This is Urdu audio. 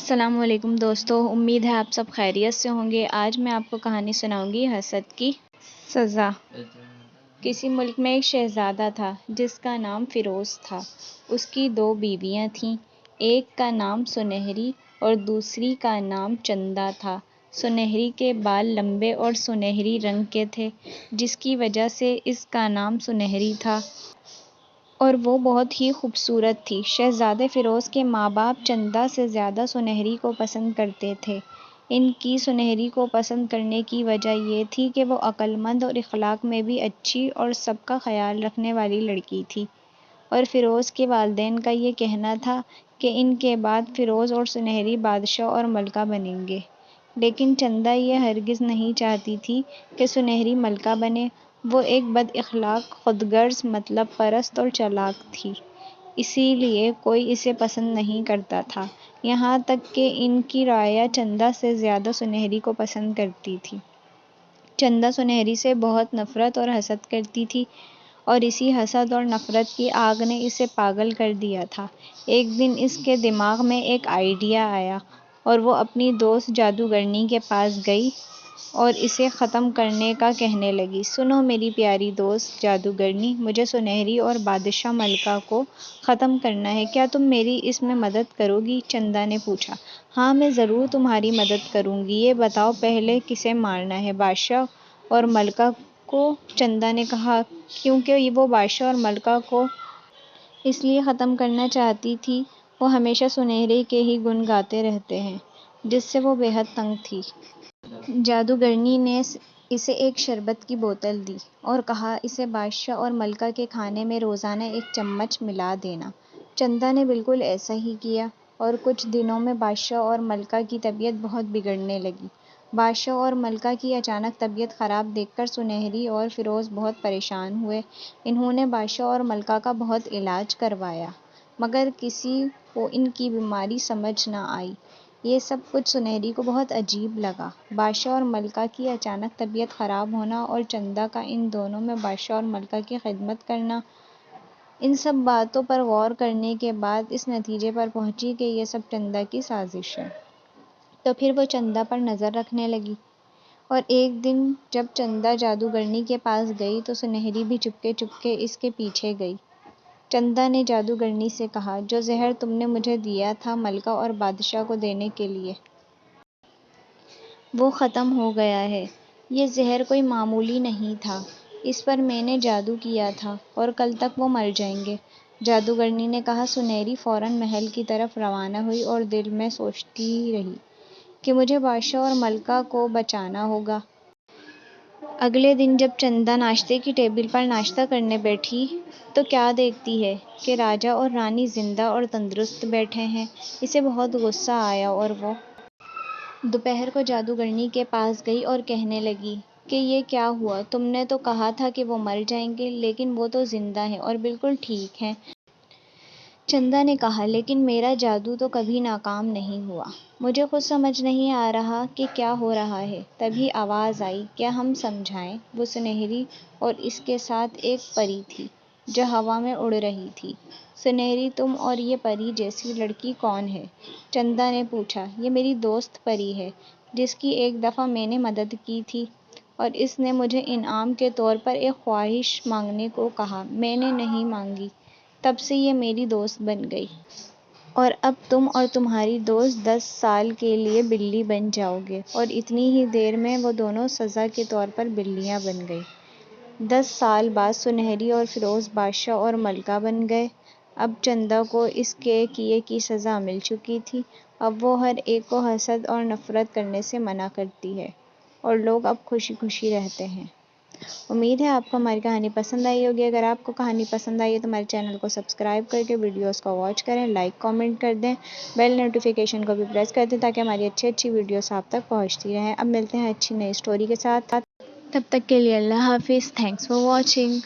السلام علیکم دوستو، امید ہے آپ سب خیریت سے ہوں گے۔ آج میں آپ کو کہانی سناؤں گی حسد کی سزا۔ کسی ملک میں ایک شہزادہ تھا جس کا نام فیروز تھا۔ اس کی 2 بیویاں تھیں، ایک کا نام سنہری اور دوسری کا نام چندا تھا۔ سنہری کے بال لمبے اور سنہری رنگ کے تھے، جس کی وجہ سے اس کا نام سنہری تھا، اور وہ بہت ہی خوبصورت تھی۔ شہزادے فیروز کے ماں باپ چندا سے زیادہ سنہری کو پسند کرتے تھے۔ ان کی سنہری کو پسند کرنے کی وجہ یہ تھی کہ وہ عقل مند اور اخلاق میں بھی اچھی اور سب کا خیال رکھنے والی لڑکی تھی، اور فیروز کے والدین کا یہ کہنا تھا کہ ان کے بعد فیروز اور سنہری بادشاہ اور ملکہ بنیں گے۔ لیکن چندا یہ ہرگز نہیں چاہتی تھی کہ سنہری ملکہ بنے۔ وہ ایک بد اخلاق، خود غرض، مطلب پرست اور چالاک تھی، اسی لیے کوئی اسے پسند نہیں کرتا تھا۔ یہاں تک کہ ان کی رعایا چندا سے زیادہ سنہری کو پسند کرتی تھی۔ چندا سنہری سے بہت نفرت اور حسد کرتی تھی، اور اسی حسد اور نفرت کی آگ نے اسے پاگل کر دیا تھا۔ ایک دن اس کے دماغ میں ایک آئیڈیا آیا، اور وہ اپنی دوست جادوگرنی کے پاس گئی اور اسے ختم کرنے کا کہنے لگی۔ سنو میری پیاری دوست جادوگرنی، مجھے سنہری اور بادشاہ ملکہ کو ختم کرنا ہے، کیا تم میری اس میں مدد کرو گی؟ چندا نے پوچھا۔ ہاں، میں ضرور تمہاری مدد کروں گی، یہ بتاؤ پہلے کسے مارنا ہے، بادشاہ اور ملکہ کو؟ چندا نے کہا، کیونکہ وہ بادشاہ اور ملکہ کو اس لیے ختم کرنا چاہتی تھی، وہ ہمیشہ سنہری کے ہی گن گاتے رہتے ہیں، جس سے وہ بے حد تنگ تھی۔ جادوگرنی نے اسے ایک شربت کی بوتل دی اور کہا، اسے بادشاہ اور ملکہ کے کھانے میں روزانہ 1 چمچ ملا دینا۔ چندا نے بالکل ایسا ہی کیا، اور کچھ دنوں میں بادشاہ اور ملکہ کی طبیعت بہت بگڑنے لگی۔ بادشاہ اور ملکہ کی اچانک طبیعت خراب دیکھ کر سنہری اور فیروز بہت پریشان ہوئے۔ انہوں نے بادشاہ اور ملکہ کا بہت علاج کروایا، مگر کسی کو ان کی بیماری سمجھ نہ آئی۔ یہ سب کچھ سنہری کو بہت عجیب لگا۔ بادشاہ اور ملکہ کی اچانک طبیعت خراب ہونا اور چندا کا ان دونوں میں بادشاہ اور ملکہ کی خدمت کرنا، ان سب باتوں پر غور کرنے کے بعد اس نتیجے پر پہنچی کہ یہ سب چندا کی سازش ہے۔ تو پھر وہ چندا پر نظر رکھنے لگی، اور ایک دن جب چندا جادوگرنی کے پاس گئی تو سنہری بھی چپکے چپکے اس کے پیچھے گئی۔ چندا نے جادوگرنی سے کہا، جو زہر تم نے مجھے دیا تھا ملکہ اور بادشاہ کو دینے کے لیے، وہ ختم ہو گیا ہے۔ یہ زہر کوئی معمولی نہیں تھا، اس پر میں نے جادو کیا تھا، اور کل تک وہ مر جائیں گے۔ جادوگرنی نے کہا۔ سنہری فوراً محل کی طرف روانہ ہوئی اور دل میں سوچتی رہی کہ مجھے بادشاہ اور ملکہ کو بچانا ہوگا۔ اگلے دن جب چندا ناشتے کی ٹیبل پر ناشتہ کرنے بیٹھی تو کیا دیکھتی ہے کہ راجا اور رانی زندہ اور تندرست بیٹھے ہیں۔ اسے بہت غصہ آیا اور وہ دوپہر کو جادوگرنی کے پاس گئی اور کہنے لگی کہ یہ کیا ہوا؟ تم نے تو کہا تھا کہ وہ مر جائیں گے، لیکن وہ تو زندہ ہیں اور بالکل ٹھیک ہیں۔ چندا نے کہا، لیکن میرا جادو تو کبھی ناکام نہیں ہوا، مجھے خود سمجھ نہیں آ رہا کہ کیا ہو رہا ہے۔ تبھی آواز آئی، کیا ہم سمجھائیں؟ وہ سنہری اور اس کے ساتھ ایک پری تھی جو ہوا میں اڑ رہی تھی۔ سنہری، تم اور یہ پری جیسی لڑکی کون ہے؟ چندا نے پوچھا۔ یہ میری دوست پری ہے، جس کی ایک دفعہ میں نے مدد کی تھی، اور اس نے مجھے انعام کے طور پر ایک خواہش مانگنے کو کہا، میں نے نہیں مانگی، تب سے یہ میری دوست بن گئی۔ اور اب تم اور تمہاری دوست 10 سال کے لیے بلی بن جاؤ گے۔ اور اتنی ہی دیر میں وہ دونوں سزا کے طور پر بلیاں بن گئی۔ 10 سال بعد سنہری اور فیروز بادشاہ اور ملکہ بن گئے۔ اب چندا کو اس کے کیے کی سزا مل چکی تھی۔ اب وہ ہر ایک کو حسد اور نفرت کرنے سے منع کرتی ہے، اور لوگ اب خوشی خوشی رہتے ہیں۔ امید ہے آپ کو ہماری کہانی پسند آئی ہوگی۔ اگر آپ کو کہانی پسند آئی ہے تو ہمارے چینل کو سبسکرائب کر کے ویڈیوز کو واچ کریں، لائک کامنٹ کر دیں، بیل نوٹیفیکیشن کو بھی پریس کر دیں تاکہ ہماری اچھی ویڈیوز آپ تک پہنچتی رہیں۔ اب ملتے ہیں اچھی نئی اسٹوری کے ساتھ، تب تک کے لیے اللہ حافظ۔ Thanks for watching.